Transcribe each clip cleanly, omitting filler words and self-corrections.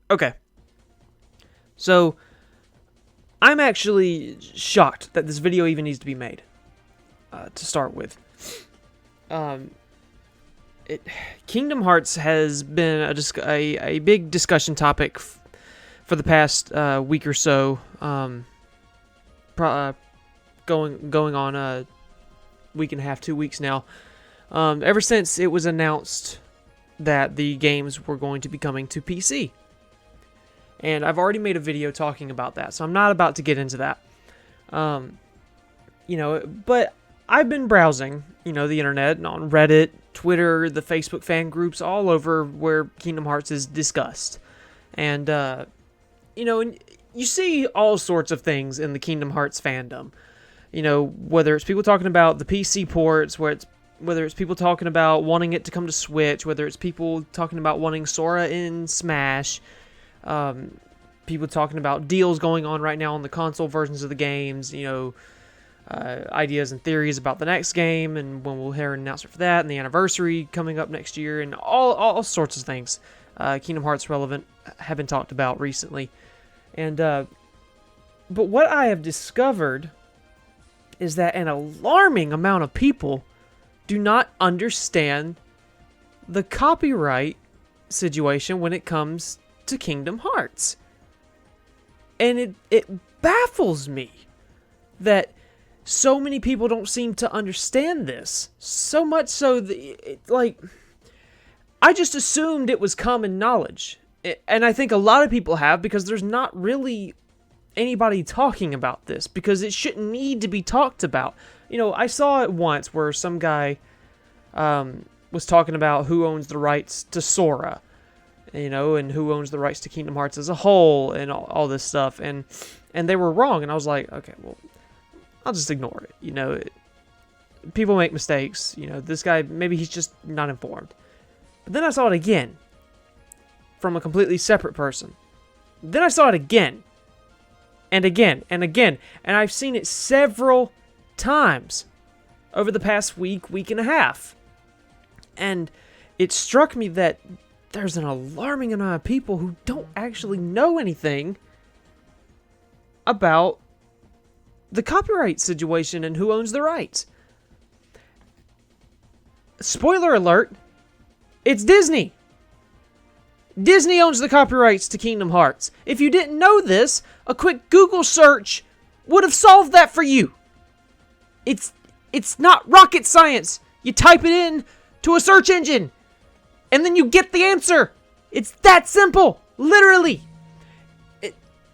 Okay. So, I'm actually shocked that this video even needs to be made, to start with. Um, Kingdom Hearts has been a big discussion topic for the past week or so, going on a week and a half, 2 weeks now. Ever since it was announced that the games were going to be coming to PC. And I've already made a video talking about that, so I'm not about to get into that. But I've been browsing, the internet and on Reddit, Twitter, the Facebook fan groups, all over where Kingdom Hearts is discussed. And, and you see all sorts of things in the Kingdom Hearts fandom. Whether it's people talking about the PC ports, whether it's people talking about wanting it to come to Switch, whether it's people talking about wanting Sora in Smash, people talking about deals going on right now on the console versions of the games, ideas and theories about the next game and when we'll hear an announcement for that and the anniversary coming up next year and all sorts of things Kingdom Hearts relevant have been talked about recently. And but what I have discovered is that an alarming amount of people do not understand the copyright situation when it comes to Kingdom Hearts. And it baffles me that so many people don't seem to understand this. So much so that, I just assumed it was common knowledge. And I think a lot of people have, because there's not really anybody talking about this, because it shouldn't need to be talked about. I saw it once where some guy was talking about who owns the rights to Sora, and who owns the rights to Kingdom Hearts as a whole, and all this stuff, and they were wrong, and I was like, okay, well, I'll just ignore it. People make mistakes. This guy, maybe he's just not informed. But then I saw it again from a completely separate person. Then I saw it again and again and again, and I've seen it several times over the past week and a half. And it struck me that there's an alarming amount of people who don't actually know anything about the copyright situation and who owns the rights. Spoiler alert, it's Disney. Disney owns the copyrights to Kingdom Hearts. If you didn't know this, a quick Google search would have solved that for you. It's not rocket science. You type it in to a search engine, and then you get the answer. It's that simple, literally.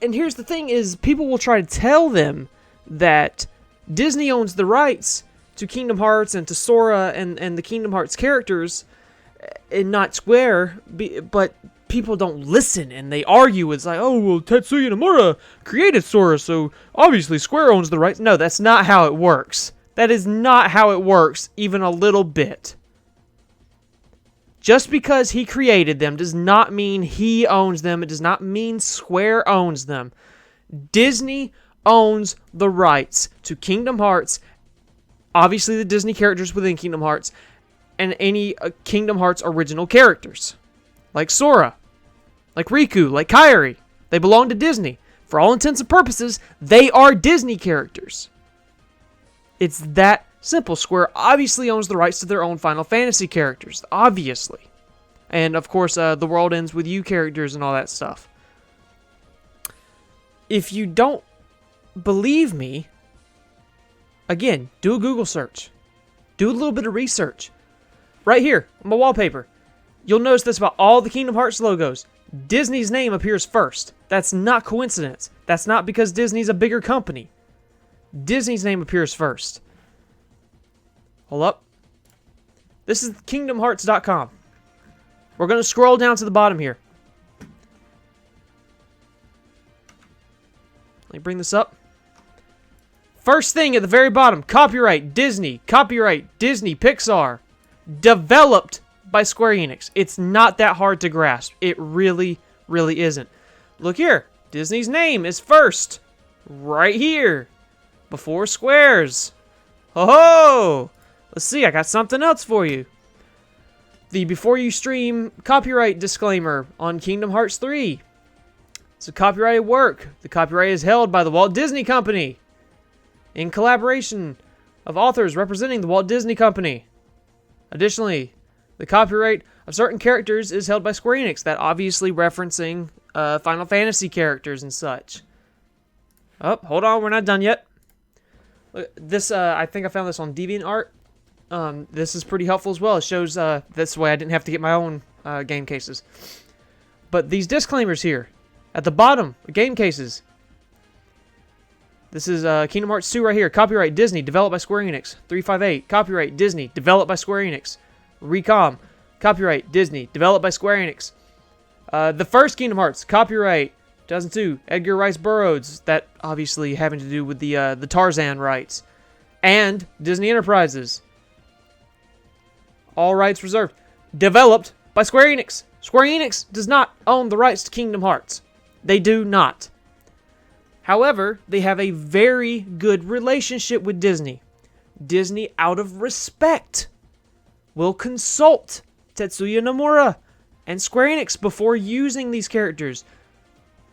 And here's the thing is, people will try to tell them that Disney owns the rights to Kingdom Hearts and to Sora and the Kingdom Hearts characters, and not Square, but people don't listen, and they argue. It's like, oh, well, Tetsuya Nomura created Sora, so obviously Square owns the rights. No, that's not how it works. That is not how it works, even a little bit. Just because he created them does not mean he owns them. It does not mean Square owns them. Disney owns the rights to Kingdom Hearts, obviously the Disney characters within Kingdom Hearts, and any Kingdom Hearts original characters. Like Sora, like Riku, like Kairi. They belong to Disney. For all intents and purposes, they are Disney characters. It's that simple. Square obviously owns the rights to their own Final Fantasy characters. Obviously. And, of course, The World Ends With You characters and all that stuff. If you don't believe me, again, do a Google search. Do a little bit of research. Right here, on my wallpaper. You'll notice this about all the Kingdom Hearts logos. Disney's name appears first. That's not coincidence. That's not because Disney's a bigger company. Disney's name appears first. Hold up. This is KingdomHearts.com. We're going to scroll down to the bottom here. Let me bring this up. First thing at the very bottom. Copyright Disney. Copyright Disney Pixar. Developed by Square Enix. It's not that hard to grasp. It really, really isn't. Look here. Disney's name is first. Right here. Before Square's. Ho ho! Let's see, I got something else for you. The before you stream copyright disclaimer on Kingdom Hearts 3. It's a copyrighted work. The copyright is held by the Walt Disney Company in collaboration of authors representing the Walt Disney Company. Additionally, the copyright of certain characters is held by Square Enix, that obviously referencing Final Fantasy characters and such. Oh, hold on, we're not done yet. This, I think I found this on DeviantArt. This is pretty helpful as well. It shows this way I didn't have to get my own game cases. But these disclaimers here, at the bottom, game cases. This is Kingdom Hearts 2 right here. Copyright Disney, developed by Square Enix. 358, copyright Disney, developed by Square Enix. Recom, copyright Disney, developed by Square Enix. The first Kingdom Hearts, copyright 2002, Edgar Rice Burroughs. That obviously having to do with the Tarzan rights. And Disney Enterprises. All rights reserved. Developed by Square Enix. Square Enix does not own the rights to Kingdom Hearts. They do not. However, they have a very good relationship with Disney. Disney, out of respect, will consult Tetsuya Nomura and Square Enix before using these characters.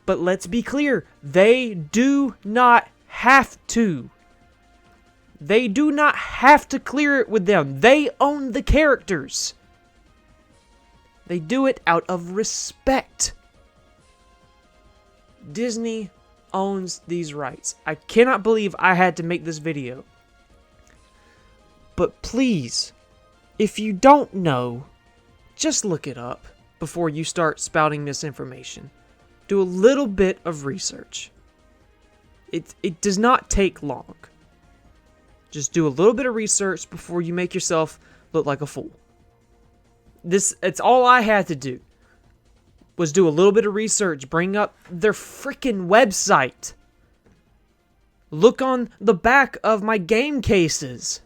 But let's be clear, they do not have to. They do not have to clear it with them. They own the characters. They do it out of respect. Disney owns these rights. I cannot believe I had to make this video. But please, if you don't know, just look it up before you start spouting misinformation. Do a little bit of research. It does not take long. Just do a little bit of research before you make yourself look like a fool. It's all I had to do. Was do a little bit of research, bring up their freaking website. Look on the back of my game cases.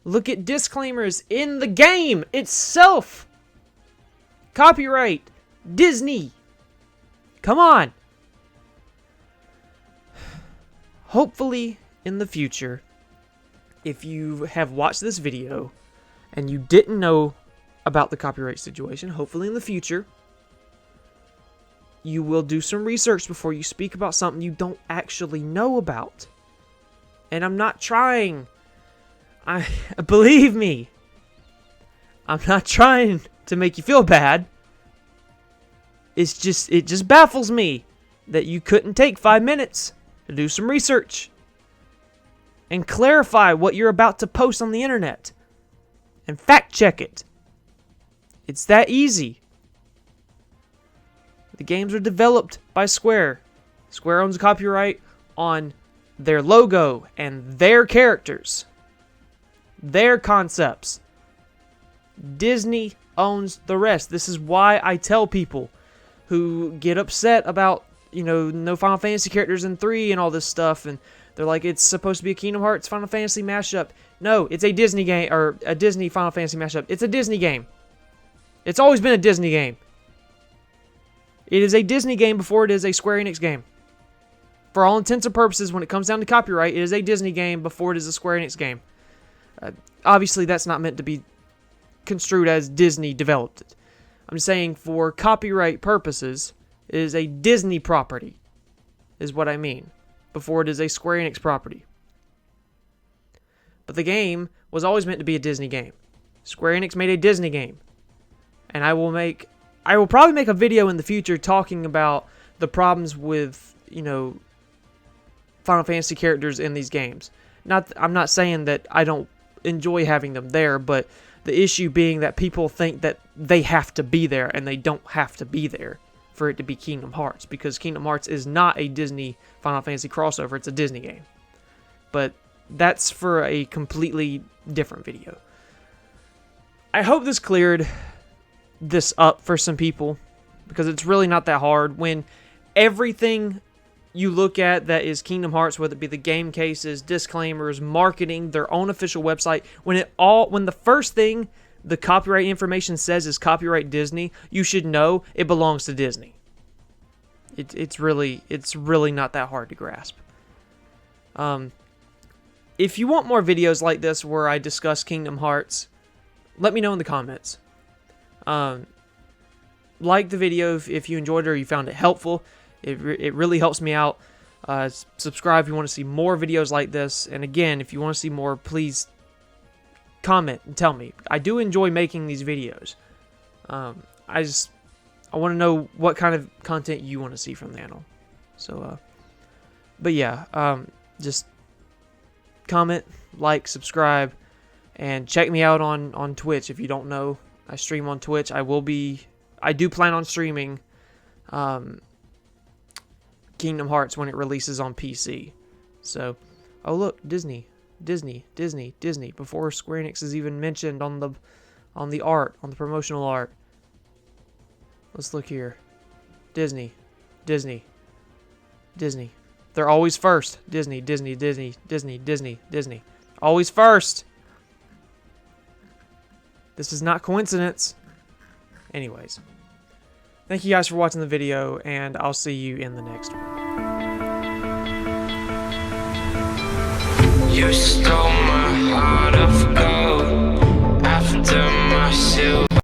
Look at disclaimers in the game itself. Copyright Disney. Come on. Hopefully, in the future, if you have watched this video and you didn't know about the copyright situation, hopefully in the future, you will do some research before you speak about something you don't actually know about. And I'm not trying. Believe me, I'm not trying to make you feel bad. It just baffles me that you couldn't take 5 minutes to do some research and clarify what you're about to post on the internet and fact check it. It's that easy. The games are developed by Square. Square owns copyright on their logo and their characters, their concepts. Disney owns the rest. This is why I tell people who get upset about, no Final Fantasy characters in 3 and all this stuff, and they're like, it's supposed to be a Kingdom Hearts Final Fantasy mashup. No, it's a Disney game, or a Disney Final Fantasy mashup. It's a Disney game. It's always been a Disney game. It is a Disney game before it is a Square Enix game. For all intents and purposes, when it comes down to copyright, it is a Disney game before it is a Square Enix game. Obviously, that's not meant to be construed as Disney developed it. I'm saying for copyright purposes, it is a Disney property, is what I mean, before it is a Square Enix property. But the game was always meant to be a Disney game. Square Enix made a Disney game. And I will probably make a video in the future talking about the problems with, Final Fantasy characters in these games. I'm not saying that I don't enjoy having them there, but the issue being that people think that they have to be there, and they don't have to be there for it to be Kingdom Hearts, because Kingdom Hearts is not a Disney Final Fantasy crossover, it's a Disney game. But that's for a completely different video. I hope this cleared this up for some people, because it's really not that hard when everything you look at that is Kingdom Hearts, whether it be the game cases, disclaimers, marketing, their own official website, when the first thing the copyright information says is copyright Disney, you should know it belongs to Disney. It's really not that hard to grasp. If you want more videos like this where I discuss Kingdom Hearts, let me know in the comments. like the video if you enjoyed it or you found it helpful. It really helps me out. Subscribe if you want to see more videos like this. And again, if you want to see more, please comment and tell me. I do enjoy making these videos. I want to know what kind of content you want to see from the channel. So, but yeah, just comment, like, subscribe, and check me out on Twitch if you don't know. I stream on Twitch. I do plan on streaming Kingdom Hearts when it releases on PC. So, oh look, Disney, before Square Enix is even mentioned on the art, on the promotional art. Let's look here. Disney. They're always first. Disney. Always first. This is not coincidence. Anyways. Thank you guys for watching the video, and I'll see you in the next one. You stole